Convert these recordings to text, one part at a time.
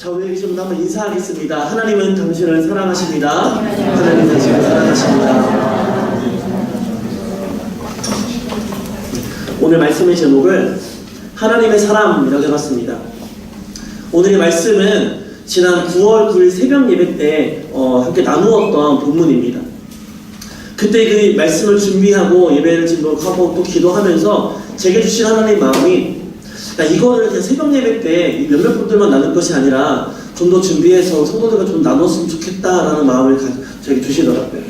자, 우리 좀 한번 인사하겠습니다. 하나님은 당신을 사랑하십니다. 하나님은 당신을 사랑하십니다. 오늘 말씀의 제목을 하나님의 사람이라고 해봤습니다. 오늘의 말씀은 지난 9월 9일 새벽 예배 때 함께 나누었던 본문입니다. 그때 그 말씀을 준비하고 예배를 진행하고 또 기도하면서 제게 주신 하나님의 마음이 이거를 그냥 새벽 예배 때 몇몇 분들만 나눌 것이 아니라 좀 더 준비해서 성도들과 좀 나눴으면 좋겠다라는 마음을 저에게 주시더라고요.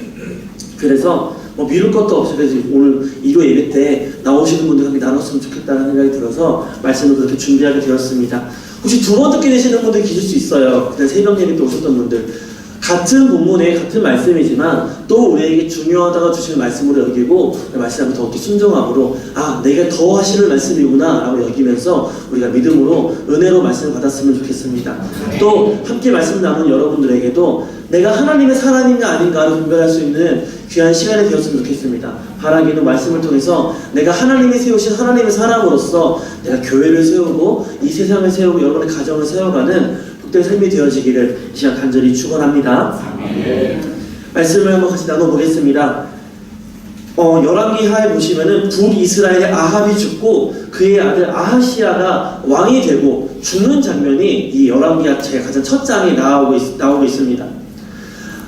그래서 미룰 것도 없이 오늘 일요 예배 때 나오시는 분들과 함께 나눴으면 좋겠다는 생각이 들어서 말씀을 그렇게 준비하게 되었습니다. 혹시 두 번 듣게 되시는 분들 계실 수 있어요. 그때 새벽 예배 때 오셨던 분들. 같은 본문에 같은 말씀이지만 또 우리에게 중요하다고 주시는 말씀으로 여기고 말씀을 더욱더 순종함으로 내가 더 하시는 말씀이구나 라고 여기면서 우리가 믿음으로 은혜로 말씀을 받았으면 좋겠습니다. 또 함께 말씀 나누는 여러분들에게도 내가 하나님의 사람인가 아닌가를 분별할 수 있는 귀한 시간이 되었으면 좋겠습니다. 바라기는 말씀을 통해서 내가 하나님이 세우신 하나님의 사람으로서 내가 교회를 세우고 이 세상을 세우고 여러분의 가정을 세워가는 복된 삶이 되어지기를 이 시간 간절히 축원합니다. 말씀을 한번 같이 나눠보겠습니다. 열왕기 하에 보시면은 북이스라엘의 아합이 죽고 그의 아들 아하시야가 왕이 되고 죽는 장면이 이 열왕기가 제가 가장 첫 장에 나오고 있습니다.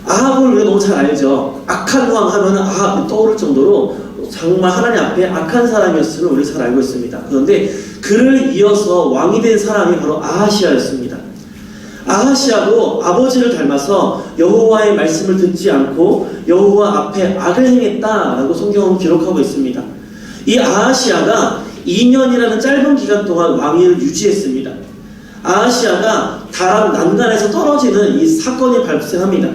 아합을 우리가 너무 잘 알죠. 악한 왕 하면은 아합이 떠오를 정도로 정말 하나님 앞에 악한 사람이었음을 우리가 잘 알고 있습니다. 그런데 그를 이어서 왕이 된 사람이 바로 아하시야였습니다. 아하시야도 아버지를 닮아서 여호와의 말씀을 듣지 않고 여호와 앞에 악을 행했다라고 성경은 기록하고 있습니다. 이 아하시야가 2년이라는 짧은 기간 동안 왕위를 유지했습니다. 아하시야가 다락 난간에서 떨어지는 이 사건이 발생합니다.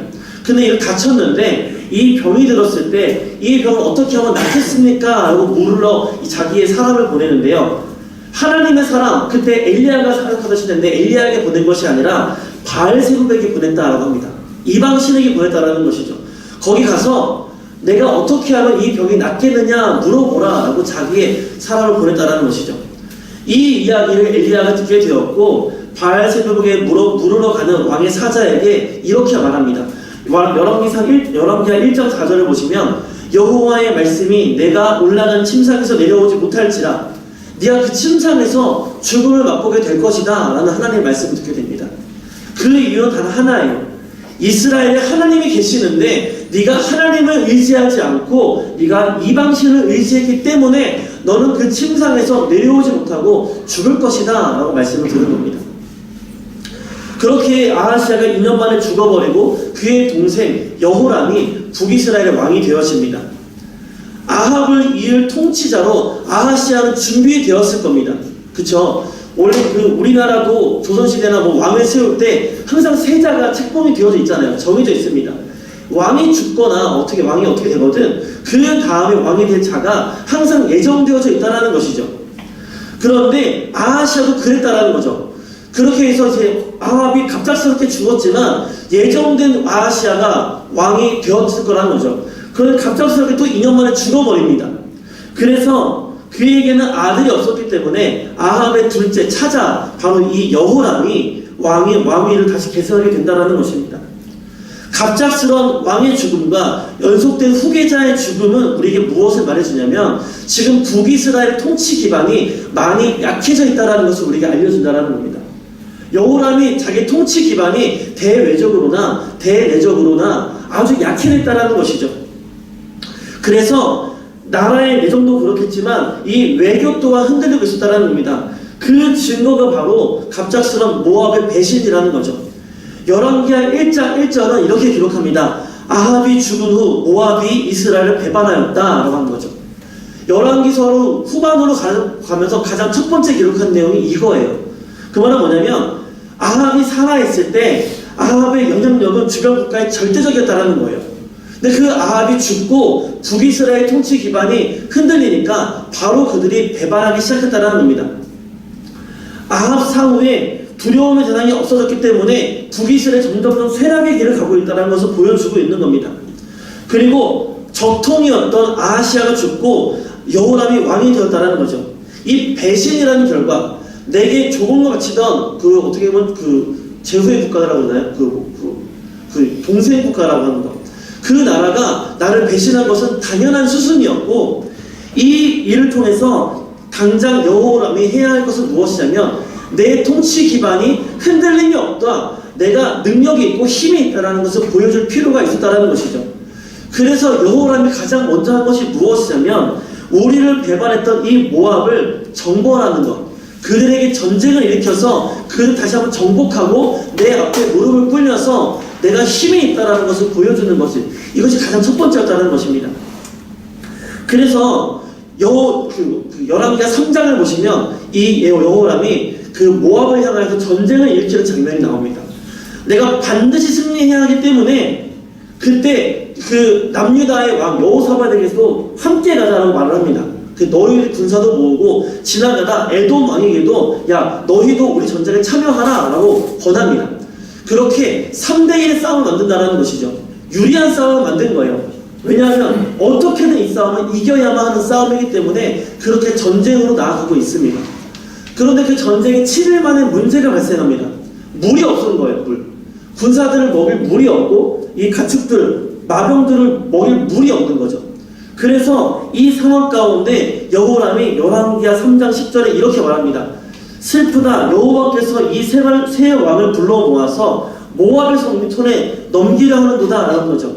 근데 이를 다쳤는데 이 병이 들었을 때 이 병을 어떻게 하면 낫겠습니까? 라고 물으러 자기의 사람을 보내는데요. 하나님의 사람, 그때 엘리야가 사역하시는데 엘리야에게 보낸 것이 아니라 바알세불에게 보냈다라고 합니다. 이방 신에게 보냈다라는 것이죠. 거기 가서 내가 어떻게 하면 이 병이 낫겠느냐 물어보라라고 자기의 사람을 보냈다라는 것이죠. 이 이야기를 엘리야가 듣게 되었고 바알세불에게 물으러 가는 왕의 사자에게 이렇게 말합니다. 열왕기하 1장 4절을 보시면 여호와의 말씀이 내가 올라간 침상에서 내려오지 못할지라 네가 그 침상에서 죽음을 맛보게 될 것이다 라는 하나님의 말씀을 듣게 됩니다. 그 이유는 단 하나예요. 이스라엘에 하나님이 계시는데 네가 하나님을 의지하지 않고 네가 이방신을 의지했기 때문에 너는 그 침상에서 내려오지 못하고 죽을 것이다 라고 말씀을 들은 겁니다. 그렇게 아하시야가 2년 만에 죽어버리고 그의 동생 여호람이 북이스라엘의 왕이 되어집니다. 아합을 이을 통치자로 아하시야는 준비되었을 겁니다. 그쵸? 원래 우리나라도 조선시대나 왕을 세울 때 항상 세자가 책봉이 되어져 있잖아요. 정해져 있습니다. 왕이 죽거나 왕이 어떻게 되거든 그 다음에 왕이 될 자가 항상 예정되어져 있다는 것이죠. 그런데 아하시야도 그랬다라는 거죠. 그렇게 해서 이제 아합이 갑작스럽게 죽었지만 예정된 아하시야가 왕이 되었을 거라는 거죠. 그런데 갑작스럽게 또 2년 만에 죽어버립니다. 그래서 그에게는 아들이 없었기 때문에 아합의 둘째 차자 바로 이 여호람이 왕위를 다시 계승하게 된다는 것입니다. 갑작스러운 왕의 죽음과 연속된 후계자의 죽음은 우리에게 무엇을 말해주냐면 지금 북이스라엘 통치 기반이 많이 약해져 있다는 것을 우리에게 알려준다는 겁니다. 여호람이 자기 통치 기반이 대외적으로나 대내적으로나 아주 약해졌다는 것이죠. 그래서 나라의 내정도 그렇겠지만 이 외교 또한 흔들리고 있었다는 겁니다. 그 증거가 바로 갑작스러운 모압의 배신이라는 거죠. 열왕기하 1장 1절은 이렇게 기록합니다. 아합이 죽은 후 모압이 이스라엘을 배반하였다라고 하는 거죠. 열왕기서로 후반으로 가면서 가장 첫 번째 기록한 내용이 이거예요. 그 말은 뭐냐면 아합이 살아있을 때 아합의 영향력은 주변 국가에 절대적이었다는 거예요. 근데 그 아합이 죽고 북이스라엘 통치 기반이 흔들리니까 바로 그들이 배반하기 시작했다는 겁니다. 아합 사후에 두려움의 대상이 없어졌기 때문에 북이스라엘이 점점 쇠락의 길을 가고 있다는 것을 보여주고 있는 겁니다. 그리고 적통이었던 아하시야가 죽고 여호람이 왕이 되었다는 거죠. 이 배신이라는 결과 내게 좋은 것 같이던 어떻게 보면 제후의 국가라고 하나요? 그 동생 국가라고 하는 거. 그 나라가 나를 배신한 것은 당연한 수순이었고, 이 일을 통해서 당장 여호람이 해야 할 것은 무엇이냐면 내 통치 기반이 흔들림이 없다, 내가 능력이 있고 힘이 있다라는 것을 보여줄 필요가 있었다라는 것이죠. 그래서 여호람이 가장 먼저 한 것이 무엇이냐면 우리를 배반했던 이 모압을 정벌하는 것, 그들에게 전쟁을 일으켜서 그를 다시 한번 정복하고 내 앞에 무릎을 꿇려서 내가 힘이 있다라는 것을 보여주는 것이, 이것이 가장 첫 번째였다는 것입니다. 그래서 열왕기하 3장을 보시면 이 여호람이 그 모압을 향하여서 전쟁을 일으키는 장면이 나옵니다. 내가 반드시 승리해야 하기 때문에 그때 그 남유다의 왕 여호사밧에게도 함께 가자라고 말을 합니다. 그 너희 군사도 모으고 지나가다 에돔 왕에게도 야 너희도 우리 전쟁에 참여하라 라고 권합니다. 그렇게 3대1의 싸움을 만든다는 것이죠. 유리한 싸움을 만든 거예요. 왜냐하면 어떻게든 이 싸움은 이겨야만 하는 싸움이기 때문에 그렇게 전쟁으로 나아가고 있습니다. 그런데 그 전쟁에 7일 만에 문제가 발생합니다. 물이 없는 거예요. 군사들을 먹일 물이 없고 이 가축들, 마병들을 먹일 물이 없는 거죠. 그래서 이 상황 가운데 여호람이 열왕기하 3장 10절에 이렇게 말합니다. 슬프다, 여호와께서 이 세 왕을 불러 모아서 모압의 손에 넘기려 하는도다 라는 거죠.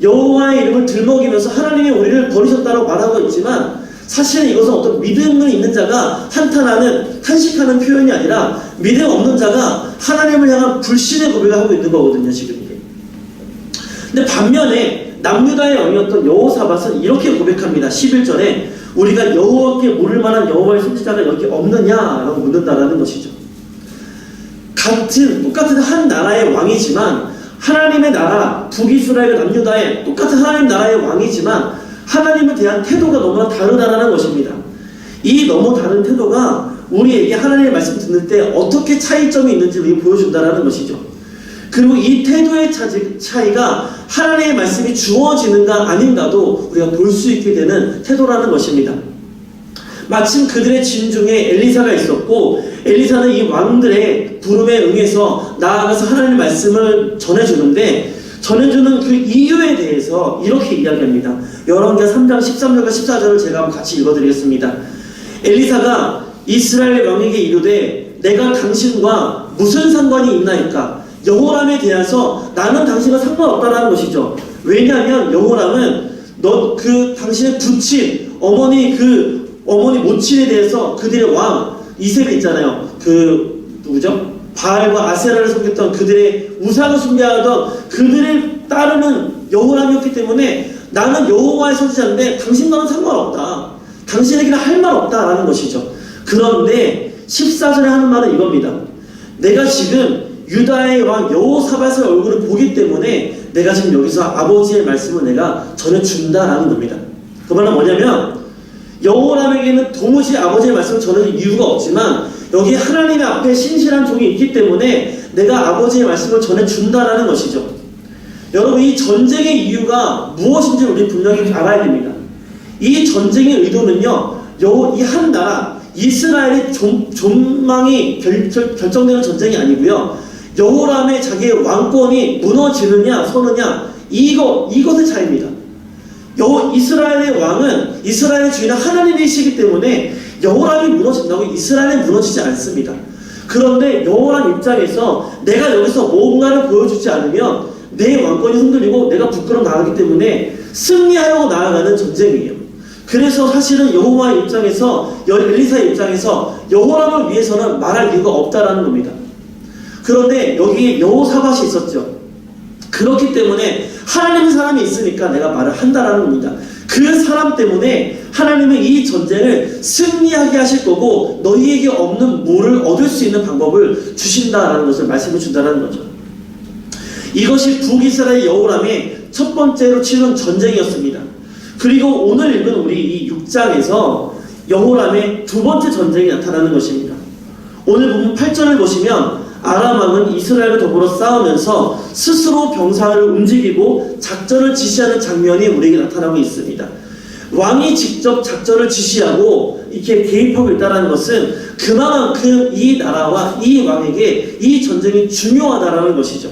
여호와의 이름을 들먹이면서 하나님이 우리를 버리셨다고 말하고 있지만 사실은 이것은 어떤 믿음을 있는 자가 한탄하는, 탄식하는 표현이 아니라 믿음 없는 자가 하나님을 향한 불신의 고백을 하고 있는 거거든요, 지금 이게. 근데 반면에 남유다의 왕이었던 여호사밧은 이렇게 고백합니다. 11절에 우리가 여호와께 물을 만한 여호와의 선지자가 여기 없느냐라고 묻는다라는 것이죠. 똑같은 한 나라의 왕이지만 하나님의 나라, 북이스라엘 남유다의 똑같은 하나님 나라의 왕이지만 하나님에 대한 태도가 너무나 다르다라는 것입니다. 이 너무 다른 태도가 우리에게 하나님의 말씀 듣는 때 어떻게 차이점이 있는지 우리가 보여준다라는 것이죠. 그리고 이 태도의 차이가 하나님의 말씀이 주어지는가 아닌가도 우리가 볼 수 있게 되는 태도라는 것입니다. 마침 그들의 진 중에 엘리사가 있었고 엘리사는 이 왕들의 부름에 응해서 나아가서 하나님의 말씀을 전해주는데 전해주는 그 이유에 대해서 이렇게 이야기합니다. 열왕기하 3장 13절과 14절을 제가 같이 읽어드리겠습니다. 엘리사가 이스라엘 왕에게 이르되 내가 당신과 무슨 상관이 있나이까? 여호람에 대해서 나는 당신과 상관없다는 것이죠. 왜냐하면 여호람은 당신의 부친 어머니 모친에 대해서 그들의 왕 이세벨 있잖아요. 누구죠? 바알과 아세라를 섬겼던 그들의 우상을 숭배하던 그들을 따르는 여호람이었기 때문에 나는 여호와의 선지자인데 당신과는 상관없다. 당신에게는 할 말 없다라는 것이죠. 그런데 14절에 하는 말은 이겁니다. 내가 지금 유다의 왕 여호사밧의 얼굴을 보기 때문에 내가 지금 여기서 아버지의 말씀을 내가 전해준다라는 겁니다. 그 말은 뭐냐면 여호람에게는 도무지 아버지의 말씀을 전해줄 이유가 없지만 여기 하나님의 앞에 신실한 종이 있기 때문에 내가 아버지의 말씀을 전해준다라는 것이죠. 여러분, 이 전쟁의 이유가 무엇인지 우리 분명히 알아야 됩니다. 이 전쟁의 의도는요, 이 한 나라 이스라엘의 존망이 결정되는 전쟁이 아니고요, 여호람의 자기의 왕권이 무너지느냐 서느냐 이것의 차이입니다. 이스라엘의 왕은 이스라엘의 주인은 하나님이시기 때문에 여호람이 무너진다고 이스라엘은 무너지지 않습니다. 그런데 여호람 입장에서 내가 여기서 뭔가를 보여주지 않으면 내 왕권이 흔들리고 내가 부끄러워 나가기 때문에 승리하려고 나아가는 전쟁이에요. 그래서 사실은 여호와의 입장에서 엘리사의 입장에서 여호람을 위해서는 말할 이유가 없다라는 겁니다. 그런데 여기 여호사밧이 있었죠. 그렇기 때문에 하나님의 사람이 있으니까 내가 말을 한다라는 겁니다. 그 사람 때문에 하나님은 이 전쟁을 승리하게 하실 거고 너희에게 없는 물을 얻을 수 있는 방법을 주신다라는 것을 말씀해 준다는 거죠. 이것이 북이스라엘 여호람의 첫 번째로 치른 전쟁이었습니다. 그리고 오늘 읽은 우리 이 6장에서 여호람의 두 번째 전쟁이 나타나는 것입니다. 오늘 보면 8절을 보시면 아람 왕은 이스라엘과 더불어 싸우면서 스스로 병사를 움직이고 작전을 지시하는 장면이 우리에게 나타나고 있습니다. 왕이 직접 작전을 지시하고 이렇게 개입하고 있다는 것은 그만큼 이 나라와 이 왕에게 이 전쟁이 중요하다라는 것이죠.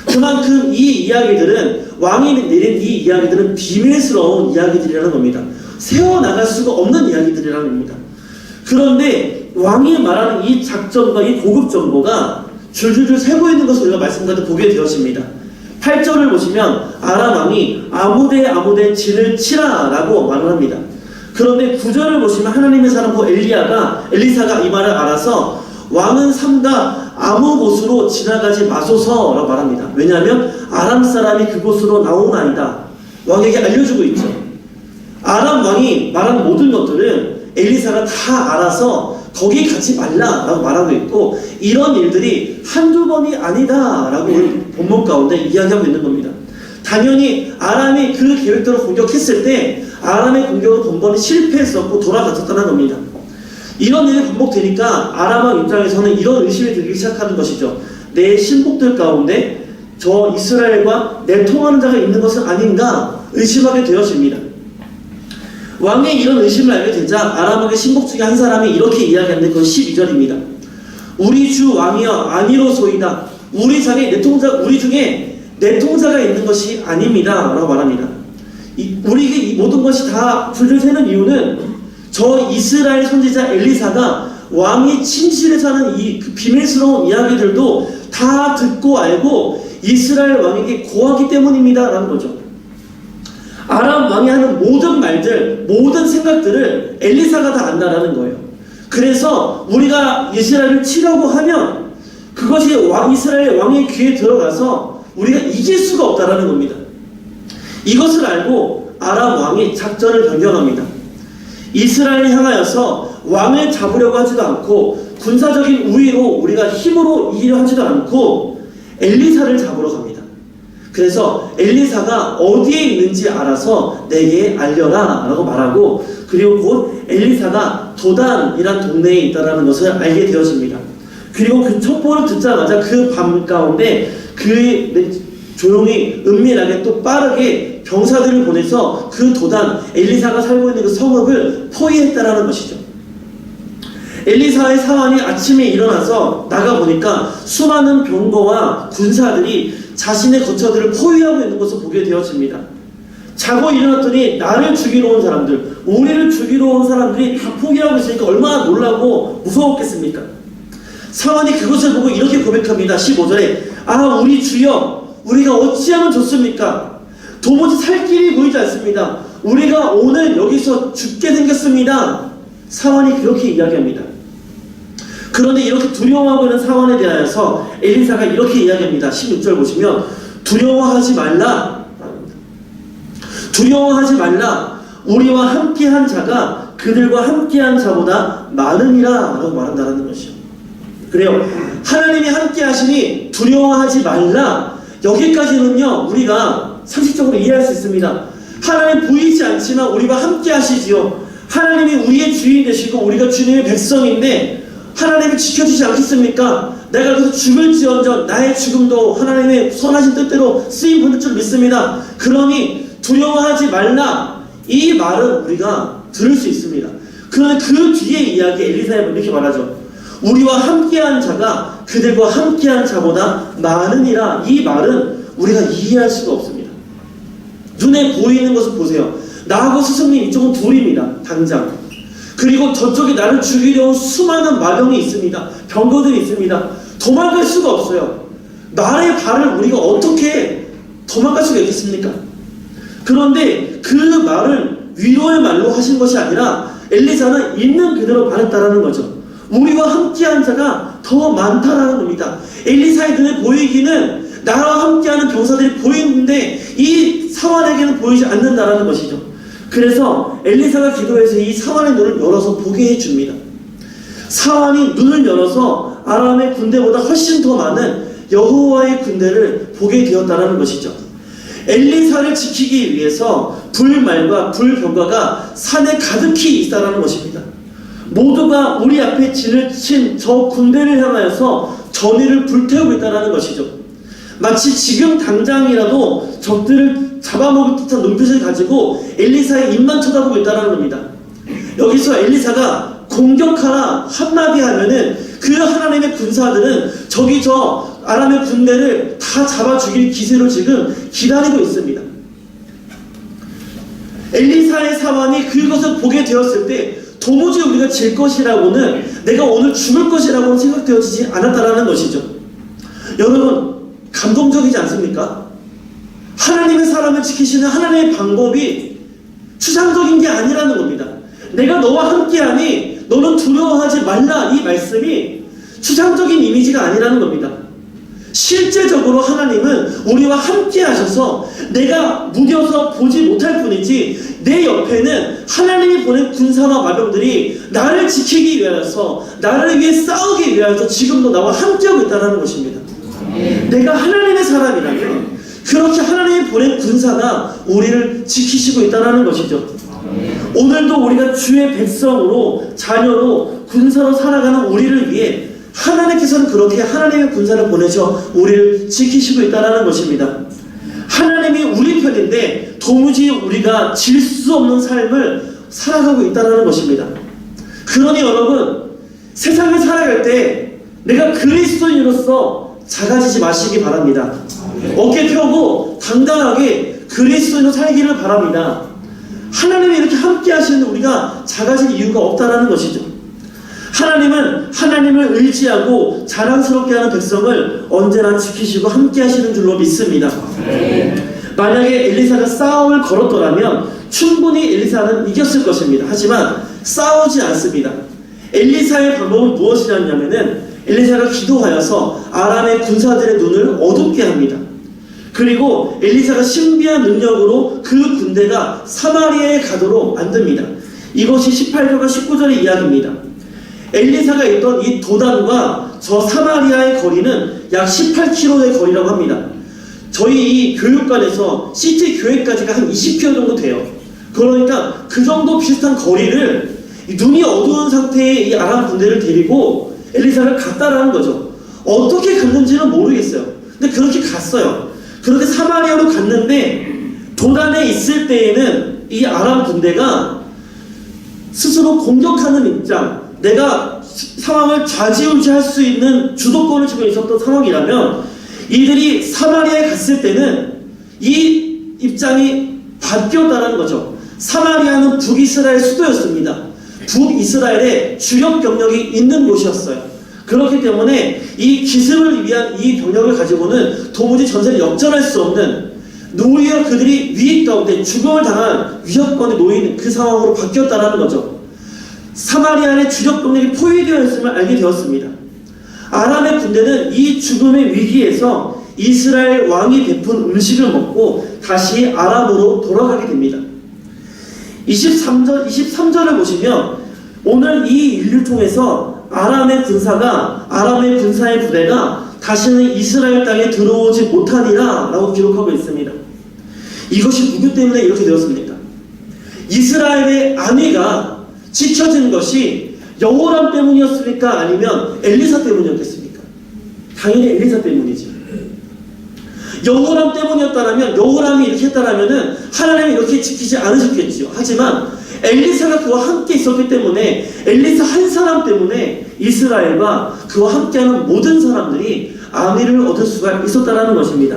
그만큼 이 이야기들은, 왕이 내린 이 이야기들은 비밀스러운 이야기들이라는 겁니다. 세워나갈 수가 없는 이야기들이라는 겁니다. 그런데 왕이 말하는 이 작전과 이 고급 정보가 줄줄줄 새고 있는 것을 우리가 말씀 가운데 보게 되었습니다. 8절을 보시면 아람 왕이 아무데 진을 치라 라고 말을 합니다. 그런데 9절을 보시면 하나님의 사람 엘리사가 이 말을 알아서 왕은 삼가 아무 곳으로 지나가지 마소서라고 말합니다. 왜냐하면 아람 사람이 그곳으로 나오나이다. 왕에게 알려주고 있죠. 아람 왕이 말한 모든 것들은 엘리사가 다 알아서 거기 가지 말라라고 말하고 있고, 이런 일들이 한두 번이 아니다라고 본문 가운데 이야기하고 있는 겁니다. 당연히 아람이 그 계획대로 공격했을 때 아람의 공격은 번번이 실패했었고 돌아갔었다는 겁니다. 이런 일이 반복되니까 아람 왕 입장에서는 이런 의심이 들기 시작하는 것이죠. 내 신복들 가운데 저 이스라엘과 내통하는 자가 있는 것은 아닌가 의심하게 되어집니다. 왕의 이런 의심을 알게 되자 아람 왕의 신복 중에 한 사람이 이렇게 이야기하는데, 그건 12절입니다. 우리 주 왕이여 아니로소이다. 우리 중에 내통자가 있는 것이 아닙니다 라고 말합니다. 우리에게 이 모든 것이 다 줄줄 새는 이유는 저 이스라엘 선지자 엘리사가 왕이 침실에서 하는 그 비밀스러운 이야기들도 다 듣고 알고 이스라엘 왕에게 고하기 때문입니다 라는 거죠. 아람 왕이 하는 모든 말들, 모든 생각들을 엘리사가 다 안다라는 거예요. 그래서 우리가 이스라엘을 치려고 하면 그것이 이스라엘 왕의 귀에 들어가서 우리가 이길 수가 없다라는 겁니다. 이것을 알고 아람 왕이 작전을 변경합니다. 이스라엘을 향하여서 왕을 잡으려고 하지도 않고 군사적인 우위로 우리가 힘으로 이기려 하지도 않고 엘리사를 잡으러 갑니다. 그래서 엘리사가 어디에 있는지 알아서 내게 알려라 라고 말하고, 그리고 곧 엘리사가 도단이란 동네에 있다는 것을 알게 되었습니다. 그리고 그 첩보를 듣자마자 그 밤 가운데 조용히 은밀하게 또 빠르게 병사들을 보내서 그 도단, 엘리사가 살고 있는 그 성읍을 포위했다라는 것이죠. 엘리사의 사환이 아침에 일어나서 나가보니까 수많은 병거와 군사들이 자신의 거처들을 포위하고 있는 것을 보게 되었습니다. 자고 일어났더니 나를 죽이러 온 사람들, 우리를 죽이러 온 사람들이 다 포기하고 있으니까 얼마나 놀라고 무서웠겠습니까? 사환이 그것을 보고 이렇게 고백합니다. 15절에 우리 주여, 우리가 어찌하면 좋습니까? 도무지 살 길이 보이지 않습니다. 우리가 오늘 여기서 죽게 생겼습니다. 사환이 그렇게 이야기합니다. 그런데 이렇게 두려워하고 있는 사환에 대하여서 엘리사가 이렇게 이야기합니다. 16절 보시면 두려워하지 말라. 두려워하지 말라. 우리와 함께한 자가 그들과 함께한 자보다 많으니라 라고 말한다는 것이요. 그래요. 하나님이 함께 하시니 두려워하지 말라. 여기까지는요 우리가 상식적으로 이해할 수 있습니다. 하나님 보이지 않지만 우리와 함께 하시지요. 하나님이 우리의 주인 되시고 우리가 주님의 백성인데 하나님이 지켜주지 않겠습니까? 내가 그래서 죽을지언정 나의 죽음도 하나님의 선하신 뜻대로 쓰임 받을 줄 믿습니다. 그러니 두려워하지 말라. 이 말은 우리가 들을 수 있습니다. 그런데 그 뒤에 이야기 엘리사가 이렇게 말하죠. 우리와 함께한 자가 그들과 함께한 자보다 많으니라. 이 말은 우리가 이해할 수가 없습니다. 눈에 보이는 것을 보세요. 나하고 스승님 이쪽은 둘입니다. 당장. 그리고 저쪽에 나를 죽이려 온 수많은 마병이 있습니다. 병거들이 있습니다. 도망갈 수가 없어요. 나의 발을 우리가 어떻게 도망갈 수가 있겠습니까? 그런데 그 말을 위로의 말로 하신 것이 아니라 엘리사는 있는 그대로 말했다라는 거죠. 우리와 함께한 자가 더 많다라는 겁니다. 엘리사의 눈에 보이기는 나와 함께하는 병사들이 보이는데 이 사환에게는 보이지 않는다라는 것이죠. 그래서 엘리사가 기도해서 이 사환의 눈을 열어서 보게 해줍니다. 사환이 눈을 열어서 아람의 군대보다 훨씬 더 많은 여호와의 군대를 보게 되었다는 것이죠. 엘리사를 지키기 위해서 불말과 불병과가 산에 가득히 있다라는 것입니다. 모두가 우리 앞에 진을 친 저 군대를 향하여서 전의를 불태우고 있다는 것이죠. 마치 지금 당장이라도 적들을 잡아먹을 듯한 눈빛을 가지고 엘리사의 입만 쳐다보고 있다는 겁니다. 여기서 엘리사가 공격하라 한마디 하면은 그 하나님의 군사들은 저기 저 아람의 군대를 다 잡아 죽일 기세로 지금 기다리고 있습니다. 엘리사의 상황이 그것을 보게 되었을 때 도무지 우리가 질 것이라고는, 내가 오늘 죽을 것이라고는 생각되어지지 않았다라는 것이죠. 여러분, 감동적이지 않습니까? 하나님의 사람을 지키시는 하나님의 방법이 추상적인 게 아니라는 겁니다. 내가 너와 함께하니 너는 두려워하지 말라, 이 말씀이 추상적인 이미지가 아니라는 겁니다. 실제적으로 하나님은 우리와 함께 하셔서 내가 무뎌서 보지 못할 뿐이지 내 옆에는 하나님이 보낸 군사와 마병들이 나를 지키기 위하여서, 나를 위해 싸우기 위하여서 지금도 나와 함께하고 있다는 것입니다. 내가 하나님의 사람이라면 그렇게 하나님이 보낸 군사가 우리를 지키시고 있다는 것이죠. 오늘도 우리가 주의 백성으로, 자녀로, 군사로 살아가는 우리를 위해 하나님께서는 그렇게 하나님의 군사를 보내셔 우리를 지키시고 있다는 것입니다. 하나님이 우리 편인데 도무지 우리가 질 수 없는 삶을 살아가고 있다는 것입니다. 그러니 여러분, 세상을 살아갈 때 내가 그리스도인으로서 작아지지 마시기 바랍니다. 어깨 펴고 당당하게 그리스도인으로 살기를 바랍니다. 하나님이 이렇게 함께 하시는 우리가 작아질 이유가 없다는 것이죠. 하나님은 하나님을 의지하고 자랑스럽게 하는 백성을 언제나 지키시고 함께 하시는 줄로 믿습니다. 만약에 엘리사가 싸움을 걸었더라면 충분히 엘리사는 이겼을 것입니다. 하지만 싸우지 않습니다. 엘리사의 방법은 무엇이냐면은 엘리사가 기도하여서 아람의 군사들의 눈을 어둡게 합니다. 그리고 엘리사가 신비한 능력으로 그 군대가 사마리아에 가도록 만듭니다. 이것이 18절과 19절의 이야기입니다. 엘리사가 있던 이 도단과 저 사마리아의 거리는 약 18km의 거리라고 합니다. 저희 이 교육관에서 시티 교회까지가 한 20km 정도 돼요. 그러니까 그 정도 비슷한 거리를 눈이 어두운 상태의 이 아람 군대를 데리고 엘리사가 갔다라는 거죠. 어떻게 갔는지는 모르겠어요. 근데 그렇게 갔어요. 그렇게 사마리아로 갔는데 도단에 있을 때에는 이 아람 군대가 스스로 공격하는 입장, 내가 상황을 좌지우지할 수 있는 주도권을 쥐고 있었던 상황이라면 이들이 사마리아에 갔을 때는 이 입장이 바뀌었다는 거죠. 사마리아는 북이스라엘 수도였습니다. 북이스라엘에 주력 병력이 있는 곳이었어요. 그렇기 때문에 이 기습을 위한 이 병력을 가지고는 도무지 전세를 역전할 수 없는, 오히려 그들이 위기 가운데 죽음을 당한 위협권에 놓이는 그 상황으로 바뀌었다는 거죠. 사마리아의 주력 병력이 포위되어 있음을 알게 되었습니다. 아람의 군대는 이 죽음의 위기에서 이스라엘 왕이 베푼 음식을 먹고 다시 아람으로 돌아가게 됩니다. 23절을 보시면 오늘 이 일을 통해서 아람의 군사의 부대가 다시는 이스라엘 땅에 들어오지 못하니라 라고 기록하고 있습니다. 이것이 누구 때문에 이렇게 되었습니까? 이스라엘의 안위가 지켜진 것이 여호람 때문이었습니까? 아니면 엘리사 때문이었겠습니까? 당연히 엘리사 때문이지. 여호람 때문이었다면, 여호람이 이렇게 했다라면은 하나님이 이렇게 지키지 않으셨겠지요. 하지만 엘리사가 그와 함께 있었기 때문에, 엘리사 한 사람 때문에 이스라엘과 그와 함께하는 모든 사람들이 안위를 얻을 수가 있었다는 것입니다.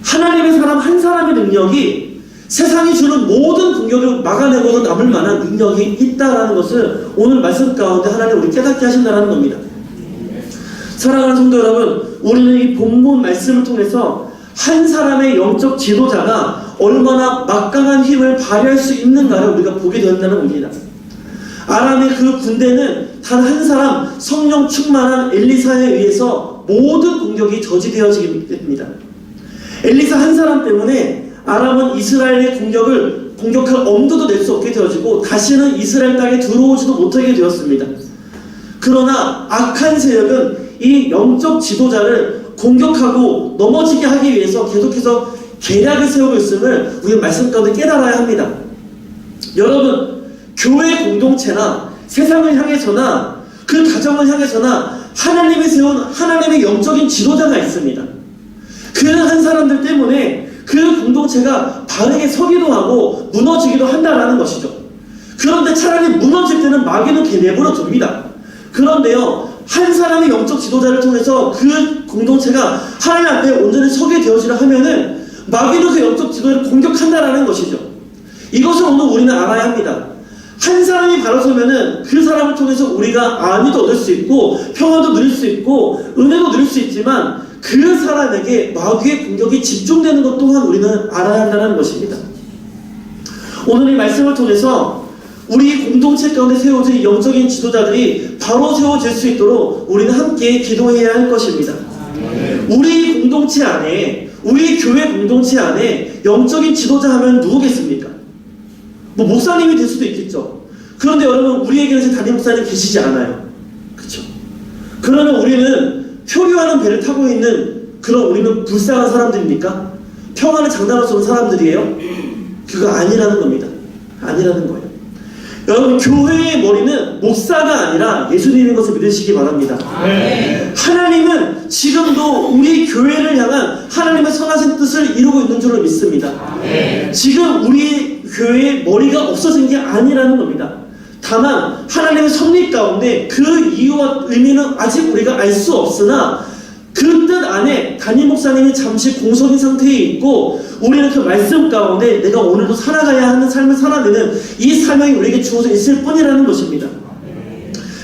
하나님의 사람 한 사람의 능력이 세상이 주는 모든 공격을 막아내고도 남을 만한 능력이 있다는 것을 오늘 말씀 가운데 하나님 우리 깨닫게 하신다는 겁니다. 사랑하는 성도 여러분, 우리는 이 본문 말씀을 통해서 한 사람의 영적 지도자가 얼마나 막강한 힘을 발휘할 수 있는가를 우리가 보게 된다는 겁니다. 아람의 그 군대는 단 한 사람 성령 충만한 엘리사에 의해서 모든 공격이 저지되어지게 됩니다. 엘리사 한 사람 때문에 아람은 이스라엘의 공격할 엄두도 낼 수 없게 되어지고 다시는 이스라엘 땅에 들어오지도 못하게 되었습니다. 그러나 악한 세력은 이 영적 지도자를 공격하고 넘어지게 하기 위해서 계속해서 계략을 세우고 있음을 우리 말씀 가운데 깨달아야 합니다. 여러분, 교회 공동체나 세상을 향해서나 그 가정을 향해서나 하나님이 세운 하나님의 영적인 지도자가 있습니다. 그 한 사람들 때문에 그 공동체가 바르게 서기도 하고 무너지기도 한다라는 것이죠. 그런데 차라리 무너질 때는 마귀는 걔 내버려 둡니다. 그런데요, 한 사람의 영적 지도자를 통해서 그 공동체가 하나님 앞에 온전히 서게 되어지려 하면은 마귀는 그 영적 지도자를 공격한다라는 것이죠. 이것을 오늘 우리는 알아야 합니다. 한 사람이 바로 서면은 그 사람을 통해서 우리가 안위도 얻을 수 있고 평화도 누릴 수 있고 은혜도 누릴 수 있지만 그 사람에게 마귀의 공격이 집중되는 것 또한 우리는 알아야 한다는 것입니다. 오늘 이 말씀을 통해서 우리 공동체 가운데 세워진 영적인 지도자들이 바로 세워질 수 있도록 우리는 함께 기도해야 할 것입니다. 우리 공동체 안에, 우리 교회 공동체 안에 영적인 지도자 하면 누구겠습니까? 뭐 목사님이 될 수도 있겠죠. 그런데 여러분, 우리에게는 담임 목사님 계시지 않아요. 그렇죠? 그러면 우리는 표류하는 배를 타고 있는 그런 우리는 불쌍한 사람들입니까? 평안을 장담할 수 없는 사람들이에요? 그거 아니라는 겁니다. 아니라는 거예요. 여러분, 교회의 머리는 목사가 아니라 예수님인 것을 믿으시기 바랍니다. 하나님은 지금도 우리 교회를 향한 하나님의 선하신 뜻을 이루고 있는 줄로 믿습니다. 지금 우리 교회의 머리가 없어진 게 아니라는 겁니다. 다만 하나님의 섭리 가운데 그 이유와 의미는 아직 우리가 알 수 없으나 그 뜻 안에 담임 목사님이 잠시 공석인 상태에 있고 우리는 그 말씀 가운데 내가 오늘도 살아가야 하는 삶을 살아내는 이 사명이 우리에게 주어져 있을 뿐이라는 것입니다.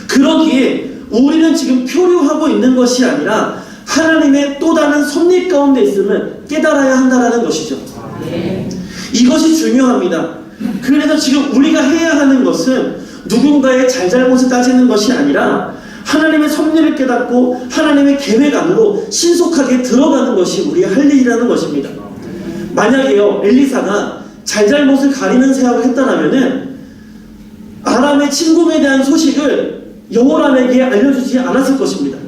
그러기에 우리는 지금 표류하고 있는 것이 아니라 하나님의 또 다른 섭리 가운데 있음을 깨달아야 한다는 것이죠. 이것이 중요합니다. 그래서 지금 우리가 해야 하는 것은 누군가의 잘잘못을 따지는 것이 아니라 하나님의 섭리를 깨닫고 하나님의 계획 안으로 신속하게 들어가는 것이 우리의 할 일이라는 것입니다. 만약에요, 엘리사가 잘잘못을 가리는 생각을 했다라면은 아람의 침공에 대한 소식을 여호람에게 알려주지 않았을 것입니다.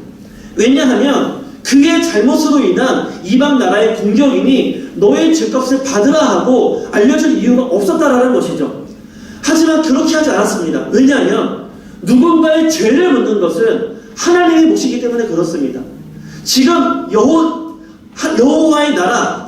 왜냐하면 그의 잘못으로 인한 이방 나라의 공격이니 너의 죄값을 받으라 하고 알려줄 이유가 없었다라는 것이죠. 하지만 그렇게 하지 않았습니다. 왜냐하면 누군가의 죄를 묻는 것은 하나님의 몫이기 때문에 그렇습니다. 지금 여호와의 나라,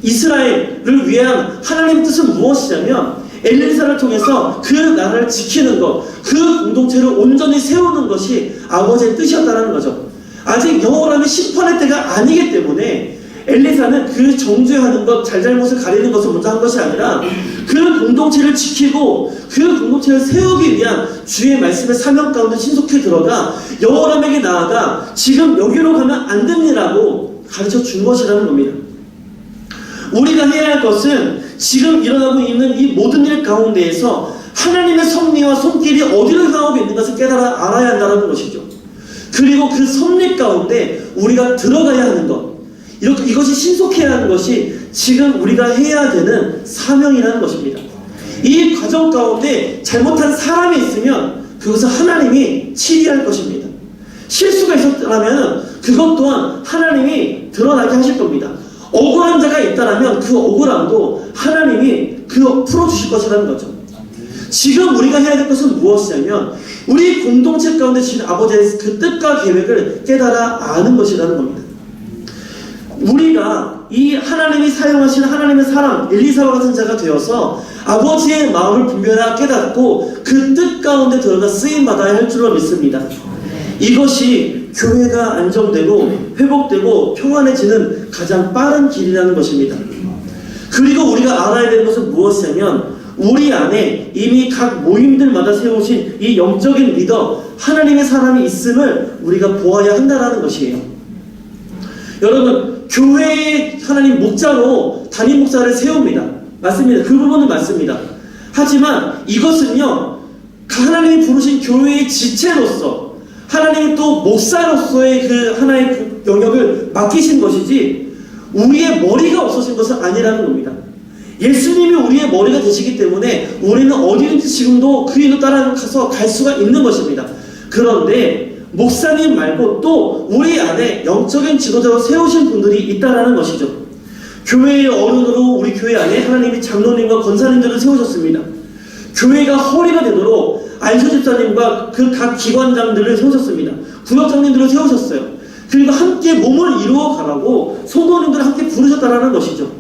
이스라엘을 위한 하나님의 뜻은 무엇이냐면 엘리사를 통해서 그 나라를 지키는 것, 그 공동체를 온전히 세우는 것이 아버지의 뜻이었다는 거죠. 아직 여호람의 심판의 때가 아니기 때문에 엘리사는 그 정죄하는 것, 잘잘못을 가리는 것을 먼저 한 것이 아니라 그 공동체를 지키고 그 공동체를 세우기 위한 주의 말씀의 사명 가운데 신속히 들어가 여호람에게 나아가 지금 여기로 가면 안 됩니다라고 가르쳐 준 것이라는 겁니다. 우리가 해야 할 것은 지금 일어나고 있는 이 모든 일 가운데에서 하나님의 섭리와 손길이 어디로 향하고 있는 것을 깨달아 알아야 한다는 것이죠. 그리고 그 섭리 가운데 우리가 들어가야 하는 것, 이것이 신속해야 하는 것이 지금 우리가 해야 되는 사명이라는 것입니다. 이 과정 가운데 잘못한 사람이 있으면 그것을 하나님이 치리할 것입니다. 실수가 있었다면 그것 또한 하나님이 드러나게 하실 겁니다. 억울한 자가 있다면 그 억울함도 하나님이 풀어주실 것이라는 거죠. 지금 우리가 해야 될 것은 무엇이냐면 우리 공동체 가운데 주신 아버지의 그 뜻과 계획을 깨달아 아는 것이라는 겁니다. 우리가 이 하나님이 사용하신 하나님의 사람 엘리사와 같은 자가 되어서 아버지의 마음을 분별하여 깨닫고 그 뜻 가운데 들어가 쓰임받아야 할 줄로 믿습니다. 이것이 교회가 안정되고 회복되고 평안해지는 가장 빠른 길이라는 것입니다. 그리고 우리가 알아야 되는 것은 무엇이냐면 우리 안에 이미 각 모임들마다 세우신 이 영적인 리더 하나님의 사람이 있음을 우리가 보아야 한다는 것이에요. 여러분, 교회의 하나님 목자로 담임 목사를 세웁니다. 맞습니다. 그 부분은 맞습니다. 하지만 이것은요, 하나님이 부르신 교회의 지체로서 하나님이 또 목사로서의 그 하나의 그 영역을 맡기신 것이지 우리의 머리가 없어진 것은 아니라는 겁니다. 예수님이 우리의 머리가 되시기 때문에 우리는 어디든지 지금도 그 일로 따라가서 갈 수가 있는 것입니다. 그런데 목사님 말고 또 우리 안에 영적인 지도자로 세우신 분들이 있다는 것이죠. 교회의 어른으로 우리 교회 안에 하나님이 장로님과 권사님들을 세우셨습니다. 교회가 허리가 되도록 안수 집사님과 그 각 기관장들을 세우셨습니다. 구역장님들을 세우셨어요. 그리고 함께 몸을 이루어 가라고 성도님들을 함께 부르셨다는 것이죠.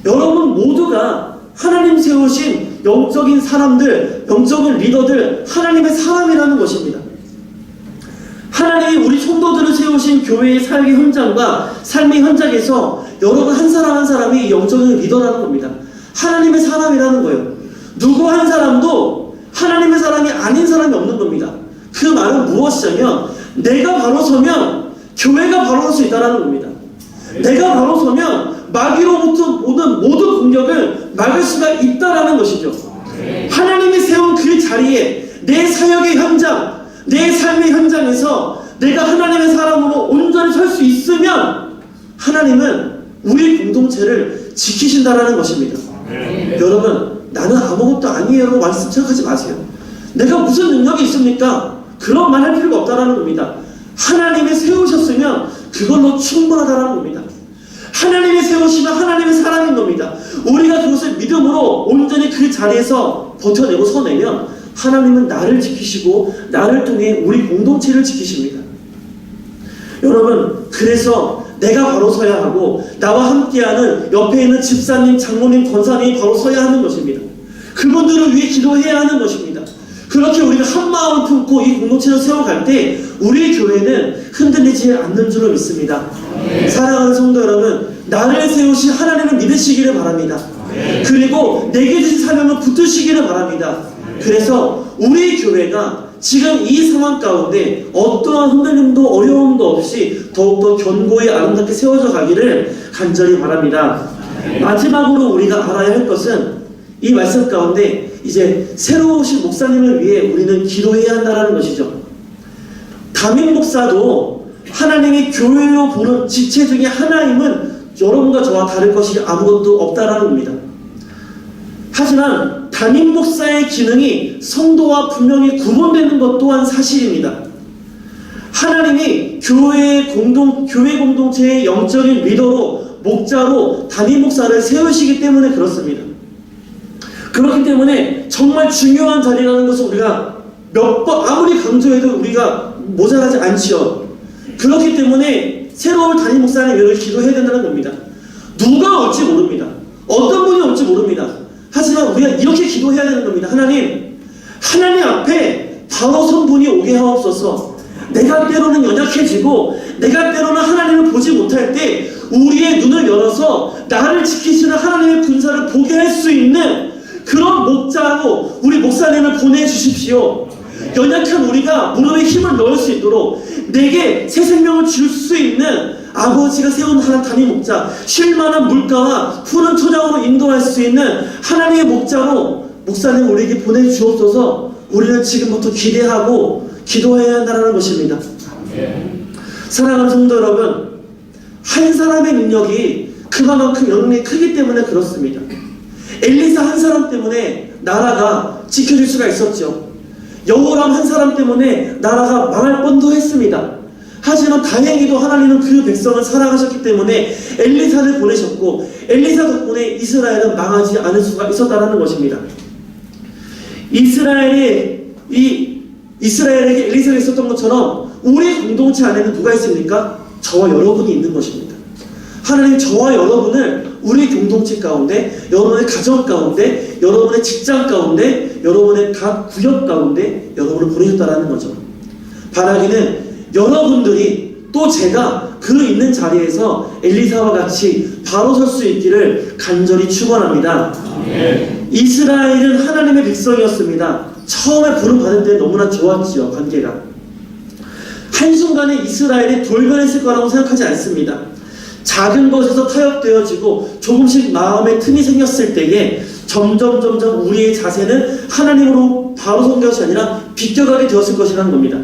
여러분 모두가 하나님 세우신 영적인 사람들, 영적인 리더들, 하나님의 사람이라는 것입니다. 하나님이 우리 성도들을 세우신 교회의 삶의 현장과 삶의 현장에서 여러분 한 사람 한 사람이 영적인 리더라는 겁니다. 하나님의 사람이라는 거예요. 누구 한 사람도 하나님의 사람이 아닌 사람이 없는 겁니다. 그 말은 무엇이냐면 내가 바로 서면 교회가 바로 설 수 있다는 겁니다. 내가 바로 서면 마귀로부터 오는 모든 공격을 막을 수가 있다는 것이죠. 하나님이 세운 그 자리에 내 사역의 현장, 내 삶의 현장에서 내가 하나님의 사람으로 온전히 설 수 있으면 하나님은 우리 공동체를 지키신다라는 것입니다. 여러분, 나는 아무것도 아니에요라고 말씀 생각하지 마세요. 내가 무슨 능력이 있습니까? 그런 말 할 필요가 없다라는 겁니다. 하나님이 세우셨으면 그걸로 충분하다라는 겁니다. 하나님이 세우시면 하나님의 사람인 겁니다. 우리가 그것을 믿음으로 온전히 그 자리에서 버텨내고 서내면 하나님은 나를 지키시고 나를 통해 우리 공동체를 지키십니다. 여러분, 그래서 내가 바로 서야 하고 나와 함께하는 옆에 있는 집사님, 장로님, 권사님이 바로 서야 하는 것입니다. 그분들을 위해 기도해야 하는 것입니다. 그렇게 우리가 한 마음을 품고 이 공동체를 세워갈 때 우리 교회는 흔들리지 않는 줄로 믿습니다. 사랑하는 성도 여러분, 나를 세우신 하나님을 믿으시기를 바랍니다. 그리고 내게 주신 사명을 붙드시기를 바랍니다. 그래서 우리 교회가 지금 이 상황 가운데 어떠한 흔들림도 어려움도 없이 더욱더 견고히 아름답게 세워져 가기를 간절히 바랍니다. 마지막으로 우리가 알아야 할 것은 이 말씀 가운데 이제 새로 오신 목사님을 위해 우리는 기도해야 한다는 것이죠. 담임 목사도 하나님이 교회로 보는 지체 중에 하나임은 여러분과 저와 다를 것이 아무것도 없다라는 겁니다. 하지만 담임 목사의 기능이 성도와 분명히 구분되는 것 또한 사실입니다. 하나님이 교회 공동체의 영적인 리더로 목자로 담임 목사를 세우시기 때문에 그렇습니다. 그렇기 때문에 정말 중요한 자리라는 것을 우리가 몇 번 아무리 강조해도 우리가 모자라지 않지요. 그렇기 때문에 새로운 담임 목사님을 위해 기도해야 된다는 겁니다. 누가 올지 모릅니다. 어떤 분이 올지 모릅니다. 하지만 우리가 이렇게 기도해야 되는 겁니다. 하나님 앞에 바로 선 분이 오게 하옵소서. 내가 때로는 연약해지고 내가 때로는 하나님을 보지 못할 때 우리의 눈을 열어서 나를 지키시는 하나님의 군사를 보게 할 수 있는 그런 목자로 우리 목사님을 보내주십시오. 연약한 우리가 무릎에 힘을 넣을 수 있도록 내게 새 생명을 줄 수 있는 아버지가 세운 하나님 담임 목자, 쉴만한 물가와 푸른 초장으로 인도할 수 있는 하나님의 목자로 목사님을 우리에게 보내주옵소서. 우리는 지금부터 기대하고 기도해야 한다는 것입니다. 사랑하는 성도 여러분, 한 사람의 능력이 그만큼 영향력이 크기 때문에 그렇습니다. 엘리사 한 사람 때문에 나라가 지켜질 수가 있었죠. 여호람 한 사람 때문에 나라가 망할 뻔도 했습니다. 하지만 다행히도 하나님은 그 백성을 사랑하셨기 때문에 엘리사를 보내셨고 엘리사 덕분에 이스라엘은 망하지 않을 수가 있었다는 것입니다. 이스라엘에게 엘리사가 있었던 것처럼 우리 공동체 안에는 누가 있습니까? 저와 여러분이 있는 것입니다. 하나님 저와 여러분을 우리 공동체 가운데, 여러분의 가정 가운데, 여러분의 직장 가운데, 여러분의 각 구역 가운데 여러분을 보내셨다는 거죠. 바라기는 여러분들이 또 제가 그 있는 자리에서 엘리사와 같이 바로 설 수 있기를 간절히 축원합니다. 이스라엘은 하나님의 백성이었습니다. 처음에 부름 받을 때 너무나 좋았지요. 관계가 한순간에 이스라엘이 돌변했을 거라고 생각하지 않습니다. 작은 것에서 타협되어지고 조금씩 마음의 틈이 생겼을 때에 점점 우리의 자세는 하나님으로 바로 선 것이 아니라 비껴가게 되었을 것이라는 겁니다.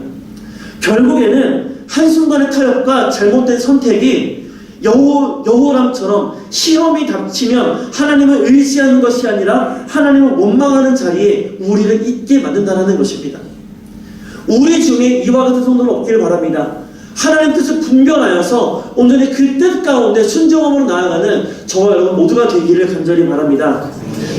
결국에는 한순간의 타협과 잘못된 선택이 여호람처럼 시험이 닥치면 하나님을 의지하는 것이 아니라 하나님을 원망하는 자리에 우리를 있게 만든다는 것입니다. 우리 중에 이와 같은 성도는 없기를 바랍니다. 하나님 뜻을 분별하여서 온전히 그 뜻 가운데 순종함으로 나아가는 저와 여러분 모두가 되기를 간절히 바랍니다.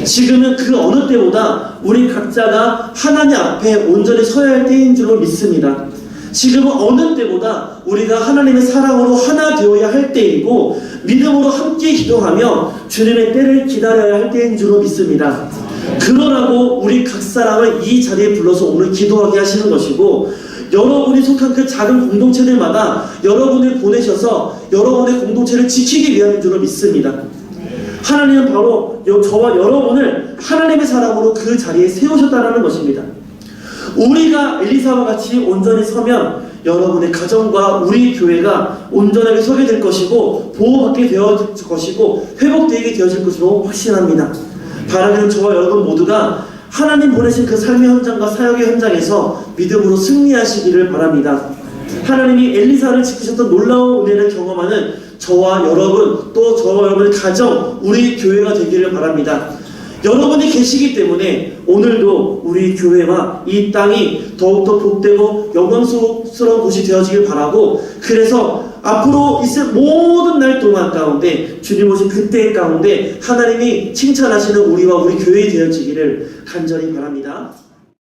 지금은 그 어느 때보다 우리 각자가 하나님 앞에 온전히 서야 할 때인 줄로 믿습니다. 지금은 어느 때보다 우리가 하나님의 사랑으로 하나 되어야 할 때이고 믿음으로 함께 기도하며 주님의 때를 기다려야 할 때인 줄로 믿습니다. 그러라고 우리 각 사람을 이 자리에 불러서 오늘 기도하게 하시는 것이고, 여러분이 속한 그 작은 공동체들마다 여러분을 보내셔서 여러분의 공동체를 지키기 위함인 줄로 믿습니다. 하나님은 바로 저와 여러분을 하나님의 사람으로 그 자리에 세우셨다는 것입니다. 우리가 엘리사와 같이 온전히 서면 여러분의 가정과 우리 교회가 온전하게 서게 될 것이고, 보호받게 되어질 것이고, 회복되게 되어질 것으로 확신합니다. 바라기는 저와 여러분 모두가 하나님 보내신 그 삶의 현장과 사역의 현장에서 믿음으로 승리하시기를 바랍니다. 하나님이 엘리사를 지키셨던 놀라운 은혜를 경험하는 저와 여러분, 또 저와 여러분의 가정, 우리 교회가 되기를 바랍니다. 여러분이 계시기 때문에 오늘도 우리 교회와 이 땅이 더욱더 복되고 영광스러운 곳이 되어지길 바라고, 그래서 앞으로 있을 모든 날 동안 가운데 주님 오신 그때 가운데 하나님이 칭찬하시는 우리와 우리 교회 되어지기를 간절히 바랍니다.